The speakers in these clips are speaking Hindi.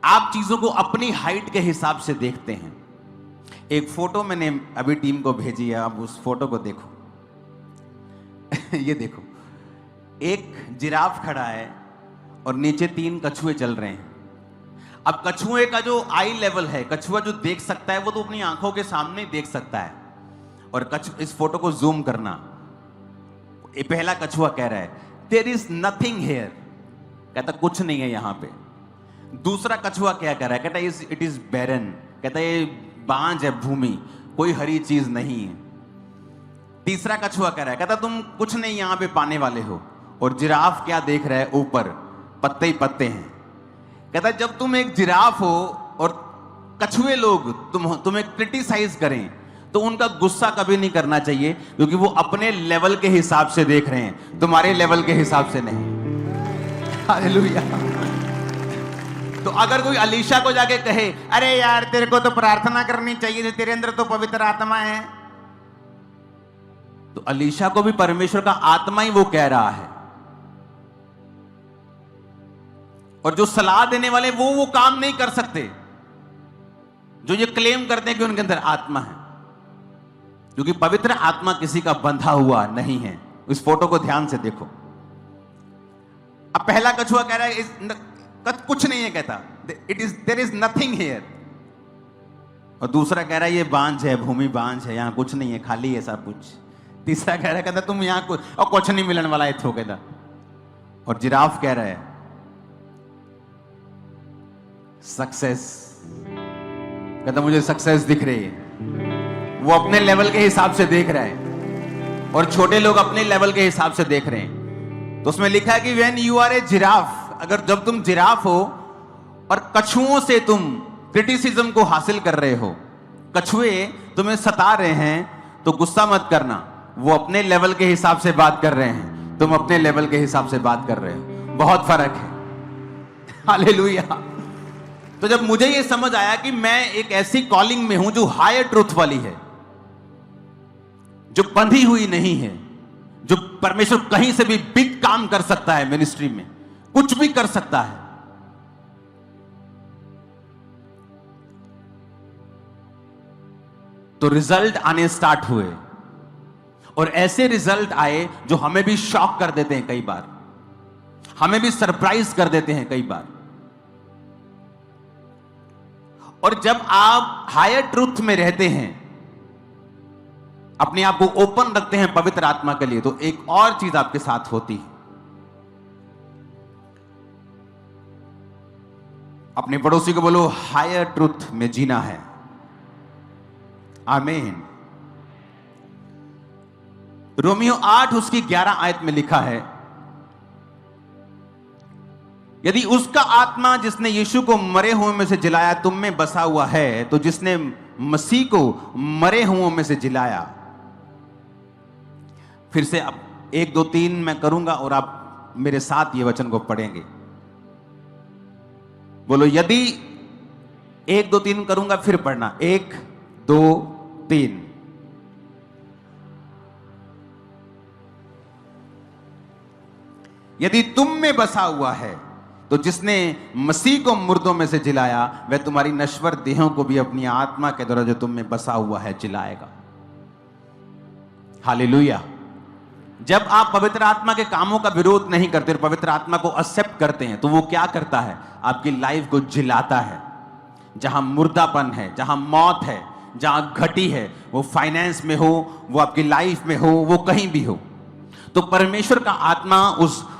आप चीजों को अपनी हाइट के हिसाब से देखते हैं। एक फोटो मैंने अभी टीम को भेजी है, आप उस फोटो को देखो। ये देखो, एक जिराफ खड़ा है और नीचे 3 कछुए चल रहे हैं। अब कछुए का जो आई लेवल है, कछुआ जो देख सकता है वो तो अपनी आंखों के सामने ही देख सकता है। और इस फोटो को जूम करना, ये पहला कछुआ कह रहा है देयर इज नथिंग हियर, कहता कुछ नहीं है यहां पे। दूसरा कछुआ क्या कह रहा है, कहता इट इज बैरन, कहता ये बांझ है भूमि, कोई हरी चीज नहीं है। तीसरा कछुआ कह रहा है, कहता तुम कुछ नहीं यहां पे पाने वाले हो। और जिराफ क्या देख रहा है, ऊपर पत्ते ही पत्ते हैं। कहता जब तुम एक जिराफ हो और कछुए लोग तुम्हें क्रिटिसाइज करें तो उनका गुस्सा कभी नहीं करना चाहिए, क्योंकि वो अपने लेवल के हिसाब से देख रहे हैं, तुम्हारे लेवल के हिसाब से नहीं। हालेलुया। तो अगर कोई अलीशा को जाके कहे अरे यार तेरे को तो प्रार्थना करनी चाहिए, तेरे अंदर तो पवित्र आत्मा है, तो अलीशा को भी परमेश्वर का आत्मा ही वो कह रहा है। और जो सलाह देने वाले वो काम नहीं कर सकते जो ये क्लेम करते हैं कि उनके अंदर आत्मा है, क्योंकि पवित्र आत्मा किसी का बंधा हुआ नहीं है। इस फोटो को ध्यान से देखो। अब पहला कछुआ कह रहा है कुछ नहीं है, कहता देयर इज नथिंग हियर। और दूसरा कह रहा है ये बांझ है, भूमि बांझ है, यहां कुछ नहीं है, खाली है सब कुछ। तीसरा कह रहा है, कहता तुम यहां कुछ नहीं मिलने वाला है, कहता। और जिराफ कह रहा है सक्सेस, कहता मुझे सक्सेस दिख रही है। वो अपने लेवल के हिसाब से देख रहा है और छोटे लोग अपने लेवल के हिसाब से देख रहे हैं। तो उसमें लिखा है कि when you are a giraffe, अगर जब तुम जिराफ हो और कछुओं से तुम क्रिटिसिज्म को हासिल कर रहे हो, कछुए तुम्हें सता रहे हैं, तो गुस्सा मत करना। वो अपने लेवल के हिसाब से बात कर रहे हैं, तुम अपने लेवल के हिसाब से बात कर रहे हो, बहुत फर्क है। हालेलुया। तो जब मुझे ये समझ आया कि मैं एक ऐसी कॉलिंग में हूं जो हायर ट्रुथ वाली है, जो बंधी हुई नहीं है, जो परमेश्वर कहीं से भी बिग काम कर सकता है, मिनिस्ट्री में कुछ भी कर सकता है। तो रिजल्ट आने स्टार्ट हुए और ऐसे रिजल्ट आए जो हमें भी शॉक कर देते हैं, कई बार हमें भी सरप्राइज कर देते हैं कई बार। और जब आप हायर ट्रूथ में रहते हैं, अपने आप को ओपन रखते हैं पवित्र आत्मा के लिए, तो एक और चीज आपके साथ होती है। अपने पड़ोसी को बोलो हायर ट्रूथ में जीना है। आमीन। रोमियो 8 उसकी 11 आयत में लिखा है, यदि उसका आत्मा जिसने यीशु को मरे हुए में से जिलाया तुम में बसा हुआ है, तो जिसने मसीह को मरे हुओं में से जिलाया। फिर से अब 1 2 3 मैं करूंगा और आप मेरे साथ ये वचन को पढ़ेंगे। बोलो यदि 1 2 3 करूंगा, फिर पढ़ना 1 2 3। यदि तुम में बसा हुआ है तो जिसने मसीह को मुर्दों में से जिलाया, वह तुम्हारी नश्वर देहों को भी अपनी आत्मा के द्वारा जो तुम में बसा हुआ है जिलाएगा। हालेलुया। जब आप पवित्र आत्मा के कामों का विरोध नहीं करते और पवित्र आत्मा को एक्सेप्ट करते हैं, तो वो क्या करता है, आपकी लाइफ को जिलाता है। जहां मुर्दापन है, जहां मौत है, जहां घटी है, वो फाइनेंस में हो, वो आपकी लाइफ में हो, वो कहीं भी हो, तो परमेश्वर का आत्मा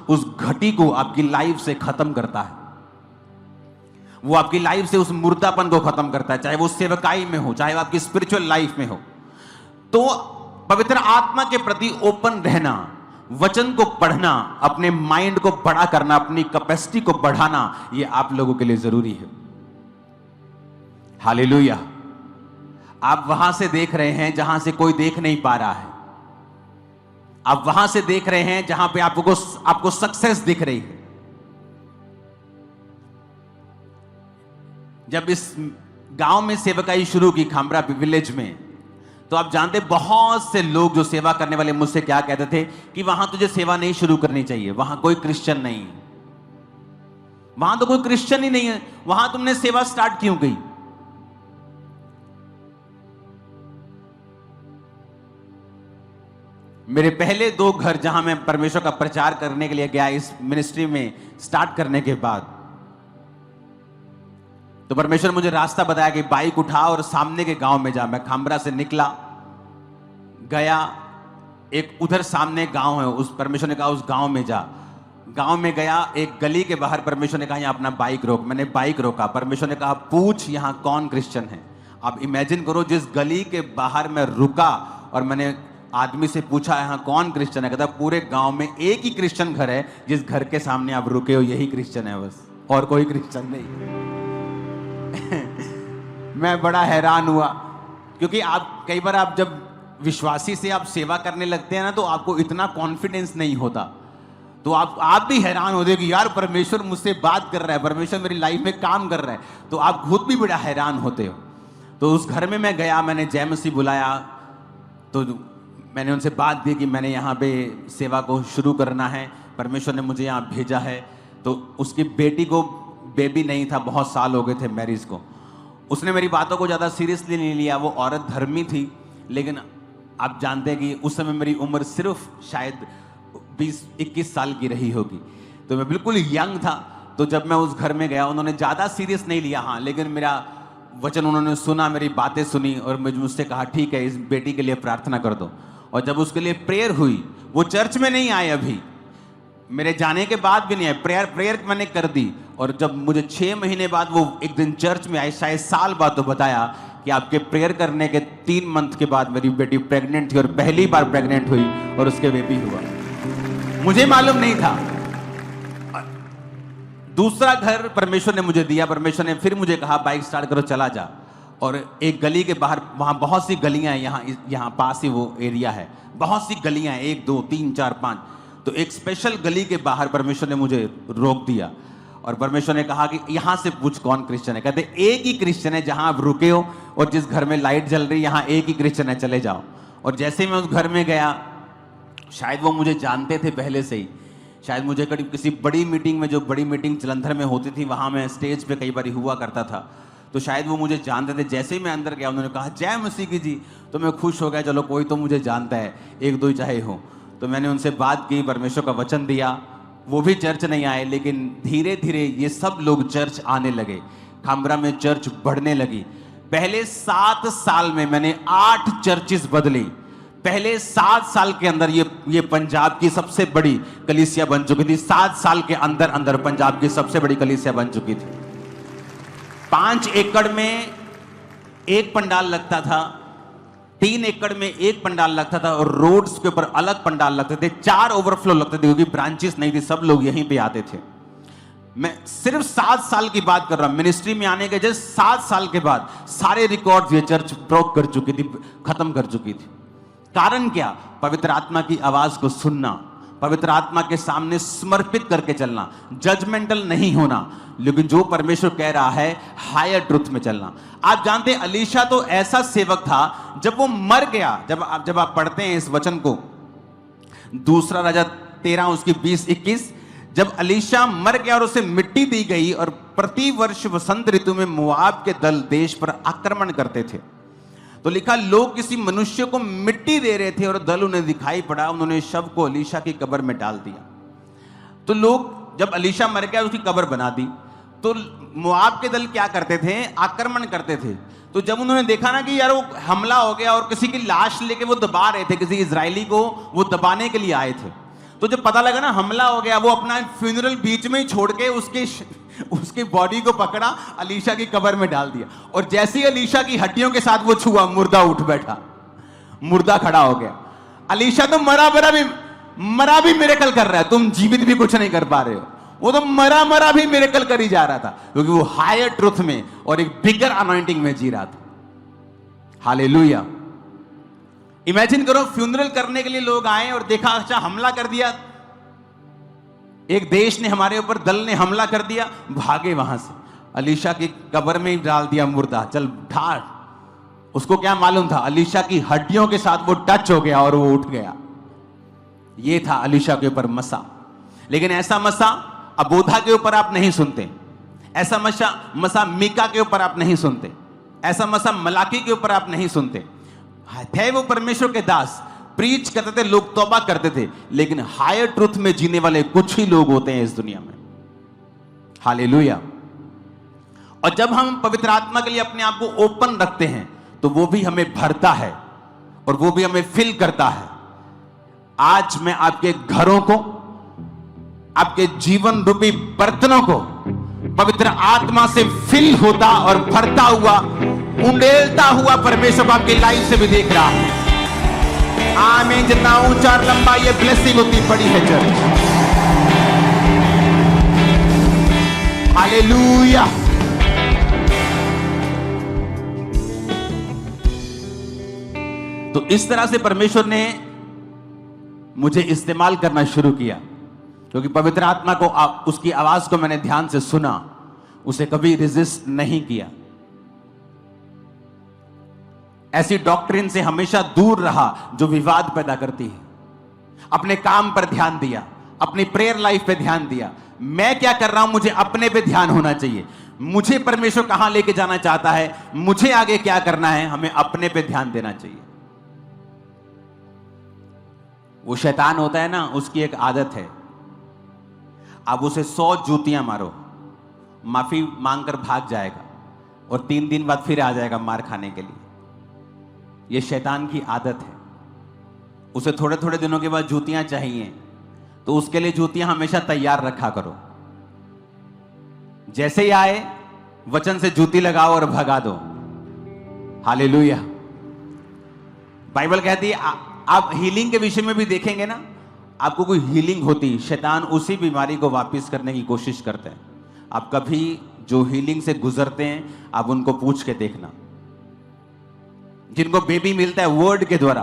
उस घटी को आपकी लाइफ से खत्म करता है। वो आपकी लाइफ से उस मुर्दापन को खत्म करता है, चाहे वो सेवकाई में हो, चाहे वो आपकी स्पिरिचुअल लाइफ में हो। तो पवित्र आत्मा के प्रति ओपन रहना, वचन को पढ़ना, अपने माइंड को बड़ा करना, अपनी कैपेसिटी को बढ़ाना, ये आप लोगों के लिए जरूरी है। हालेलुया। आप वहां से देख रहे हैं जहां से कोई देख नहीं पा रहा है। आप वहां से देख रहे हैं जहां पे आपको सक्सेस दिख रही है। जब इस गांव में सेवकाई शुरू की, खामरा विलेज में, तो आप जानते बहुत से लोग जो सेवा करने वाले मुझसे क्या कहते थे कि वहां तुझे सेवा नहीं शुरू करनी चाहिए, वहां कोई क्रिश्चियन नहीं, वहां तो कोई क्रिश्चियन ही नहीं है, वहां तुमने सेवा स्टार्ट क्यों की? मेरे पहले 2 घर जहां मैं परमेश्वर का प्रचार करने के लिए गया इस मिनिस्ट्री में स्टार्ट करने के बाद, तो परमेश्वर मुझे रास्ता बताया कि बाइक उठा और सामने के गांव में जा। मैं खामरा से निकला, गया, एक उधर सामने गांव है, उस परमेश्वर ने कहा उस गांव में जा। गांव में गया, एक गली के बाहर परमेश्वर ने कहा यहां अपना बाइक रोक। मैंने बाइक रोका, परमेश्वर ने कहा पूछ यहां कौन क्रिश्चियन है। आप इमेजिन करो, जिस गली के बाहर मैं रुका और मैंने आदमी से पूछा यहां कौन क्रिश्चियन है, कहता पूरे गांव में एक ही क्रिश्चियन घर है, जिस घर के सामने आप रुके हो यही क्रिश्चियन है बस, और कोई क्रिश्चियन नहीं। मैं बड़ा हैरान हुआ, क्योंकि आप कई बार आप जब विश्वासी से आप सेवा करने लगते हैं ना, तो आपको इतना कॉन्फिडेंस नहीं होता, तो आप भी हैरान होते कि यार परमेश्वर मुझसे बात कर रहा है, परमेश्वर मेरी लाइफ में काम कर रहा है, तो आप खुद भी बड़ा हैरान होते हो। तो उस घर में मैं गया, मैंने जय मसीह बुलाया, तो मैंने उनसे बात दी कि मैंने यहाँ पे सेवा को शुरू करना है, परमेश्वर ने मुझे यहाँ भेजा है। तो उसकी बेटी को बेबी नहीं था, बहुत साल हो गए थे मैरिज को। उसने मेरी बातों को ज़्यादा सीरियसली नहीं लिया, वो औरत धर्मी थी, लेकिन आप जानते हैं कि उस समय मेरी उम्र सिर्फ शायद 20-21 साल की रही होगी, तो मैं बिल्कुल यंग था। तो जब मैं उस घर में गया, उन्होंने ज़्यादा सीरियस नहीं लिया, हाँ, लेकिन मेरा वचन उन्होंने सुना, मेरी बातें सुनी और मुझसे कहा ठीक है इस बेटी के लिए प्रार्थना कर दो। और जब उसके लिए प्रेयर हुई, वो चर्च में नहीं आए, अभी मेरे जाने के बाद भी नहीं आए, प्रेयर मैंने कर दी। और जब मुझे 6 महीने बाद वो एक दिन चर्च में आए, शायद साल बाद, तो बताया कि आपके प्रेयर करने के 3 मंथ के बाद मेरी बेटी प्रेग्नेंट थी और पहली बार प्रेग्नेंट हुई और उसके बेबी हुआ। मुझे मालूम नहीं था। दूसरा घर परमेश्वर ने मुझे दिया, परमेश्वर ने फिर मुझे कहा बाइक स्टार्ट करो, चला जा। और एक गली के बाहर, वहां बहुत सी गलियां हैं, यहाँ पास ही वो एरिया है, बहुत सी गलियां हैं, 1 2 3 4 5। तो एक स्पेशल गली के बाहर परमेश्वर ने मुझे रोक दिया और परमेश्वर ने कहा कि यहां से पूछ कौन क्रिश्चियन है। कहते एक ही क्रिश्चियन है जहां आप रुके हो और जिस घर में लाइट जल रही, यहां एक ही क्रिश्चियन है, चले जाओ। और जैसे मैं उस घर में गया, शायद वो मुझे जानते थे पहले से ही, शायद मुझे करीब किसी बड़ी मीटिंग में, जो बड़ी मीटिंग जलंधर में होती थी, वहां मैं स्टेज पे कई बार हुआ करता था, तो शायद वो मुझे जानते थे। जैसे ही मैं अंदर गया, उन्होंने कहा जय मसीह की जी, तो मैं खुश हो गया, चलो कोई तो मुझे जानता है, 1-2 ही चाहे हो। तो मैंने उनसे बात की, परमेश्वर का वचन दिया। वो भी चर्च नहीं आए, लेकिन धीरे धीरे ये सब लोग चर्च आने लगे, खामरा में चर्च बढ़ने लगी। पहले 7 साल में मैंने 8 चर्चेस बदली। पहले 7 साल के अंदर ये पंजाब की सबसे बड़ी कलीसिया बन चुकी थी। 7 साल के अंदर अंदर पंजाब की सबसे बड़ी कलीसिया बन चुकी थी। 5 एकड़ में एक पंडाल लगता था, 3 एकड़ में एक पंडाल लगता था और रोड्स के ऊपर अलग पंडाल लगते थे। 4 ओवरफ्लो लगते थे, क्योंकि ब्रांचेस नहीं थी, सब लोग यहीं पे आते थे। मैं सिर्फ 7 साल की बात कर रहा हूं, मिनिस्ट्री में आने के जस्ट 7 साल के बाद सारे रिकॉर्ड्स ये चर्च ब्रोक कर चुकी थी, खत्म कर चुकी थी। कारण क्या? पवित्र आत्मा की आवाज को सुनना, पवित्र आत्मा के सामने समर्पित करके चलना, जजमेंटल नहीं होना, लेकिन जो परमेश्वर कह रहा है हायर ट्रुथ में चलना। आप जानते हैं अलीशा तो ऐसा सेवक था, जब वो मर गया, जब आप पढ़ते हैं इस वचन को, 2 राजा 13 उसकी 20-21, जब अलीशा मर गया और उसे मिट्टी दी गई, और प्रति वर्ष वसंत ऋतु में मोआब के दल देश पर आक्रमण करते थे, तो लिखा लोग किसी मनुष्य को मिट्टी दे रहे थे और दल उन्हें दिखाई पड़ा, उन्होंने शव को अलीशा की कब्र में डाल दिया। तो लोग, जब अलीशा मर गया उसकी कब्र बना दी, तो मोआब के दल क्या करते थे? आक्रमण करते थे। तो जब उन्होंने देखा ना कि यार वो हमला हो गया और किसी की लाश लेके वो दबा रहे थे, किसी इजरायली को वो दबाने के लिए आए थे, तो जब पता लगा ना हमला हो गया, वो अपना फ्यूनरल बीच में ही छोड़ के उसके बॉडी को पकड़ा, अलीशा की कब्र में डाल दिया। और जैसे ही अलीशा की हड्डियों के साथ वो छुआ, मुर्दा उठ बैठा, मुर्दा खड़ा हो गया। अलीशा तो मरा भी मिरेकल कर रहा है, तुम जीवित भी कुछ नहीं कर पा रहे हो। वो तो मरा भी मिरेकल कर ही जा रहा था, क्योंकि वो हायर ट्रुथ में और एक बिगर अनॉइंटिंग में जी रहा था। हालेलुया। इमेजिन करो, फ्यूनरल करने के लिए लोग आए और देखा, अच्छा हमला कर दिया, एक देश ने हमारे ऊपर, दल ने हमला कर दिया, भागे वहां से, अलीशा की कब्र में ही डाल दिया मुर्दा, चल ढाल। उसको क्या मालूम था? अलीशा की हड्डियों के साथ वो टच हो गया और वो उठ गया। ये था अलीशा के ऊपर मसा। लेकिन ऐसा मसा अबोधा के ऊपर आप नहीं सुनते, ऐसा मसा मीका के ऊपर आप नहीं सुनते, ऐसा मसा मलाकी के ऊपर आप नहीं सुनते। थे वो परमेश्वर के दास, प्रीच करते थे, लोग तौबा करते थे, लेकिन हायर ट्रुथ में जीने वाले कुछ ही लोग होते हैं इस दुनिया में। हालेलुया। और जब हम पवित्र आत्मा के लिए अपने आप को ओपन रखते हैं तो वो भी हमें भरता है और वो भी हमें फिल करता है। आज मैं आपके घरों को, आपके जीवन रूपी बर्तनों को पवित्र आत्मा से फिल होता और भरता हुआ, उंडेलता हुआ परमेश्वर को आपकी लाइफ से भी देख रहा है। आमीन। जितना ऊंचा और लंबा ये ब्लेसिंग उतनी बड़ी है चर्च। हालेलुया। तो इस तरह से परमेश्वर ने मुझे इस्तेमाल करना शुरू किया, क्योंकि पवित्र आत्मा को, उसकी आवाज को मैंने ध्यान से सुना, उसे कभी रेजिस्ट नहीं किया, ऐसी डॉक्ट्रिन से हमेशा दूर रहा जो विवाद पैदा करती है। अपने काम पर ध्यान दिया, अपनी प्रेयर लाइफ पे ध्यान दिया। मैं क्या कर रहा हूं, मुझे अपने पे ध्यान होना चाहिए। मुझे परमेश्वर कहां लेके जाना चाहता है, मुझे आगे क्या करना है, हमें अपने पे ध्यान देना चाहिए। वो शैतान होता है ना, उसकी एक आदत है, आप उसे 100 जूतियां मारो, माफी मांगकर भाग जाएगा और 3 दिन बाद फिर आ जाएगा मार खाने के लिए। यह शैतान की आदत है। उसे थोड़े थोड़े दिनों के बाद जूतियां चाहिए, तो उसके लिए जूतियां हमेशा तैयार रखा करो। जैसे ही आए वचन से जूती लगाओ और भगा दो। हालेलुया। बाइबल कहती है, आप हीलिंग के विषय में भी देखेंगे ना, आपको कोई हीलिंग होती, शैतान उसी बीमारी को वापस करने की कोशिश करते हैं। आप कभी जो हीलिंग से गुजरते हैं, आप उनको पूछ के देखना। जिनको बेबी मिलता है वर्ड के द्वारा,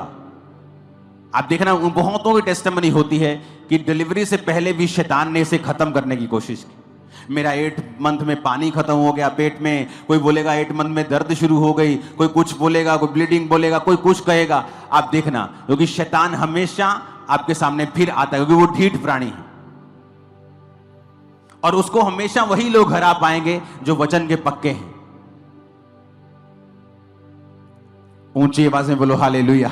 आप देखना उन बहुतों की टेस्टिमनी होती है कि डिलीवरी से पहले भी शैतान ने इसे खत्म करने की कोशिश की। मेरा 8 मंथ में पानी खत्म हो गया पेट में, कोई बोलेगा 8 मंथ में दर्द शुरू हो गई, कोई कुछ बोलेगा, कोई ब्लीडिंग बोलेगा, कोई कुछ कहेगा। आप देखना, क्योंकि शैतान हमेशा आपके सामने फिर आता है, क्योंकि वो ढीठ प्राणी है और उसको हमेशा वही लोग हरा पाएंगे जो वचन के पक्के हैं। ऊंची आवाज में बोलो हालेलुया।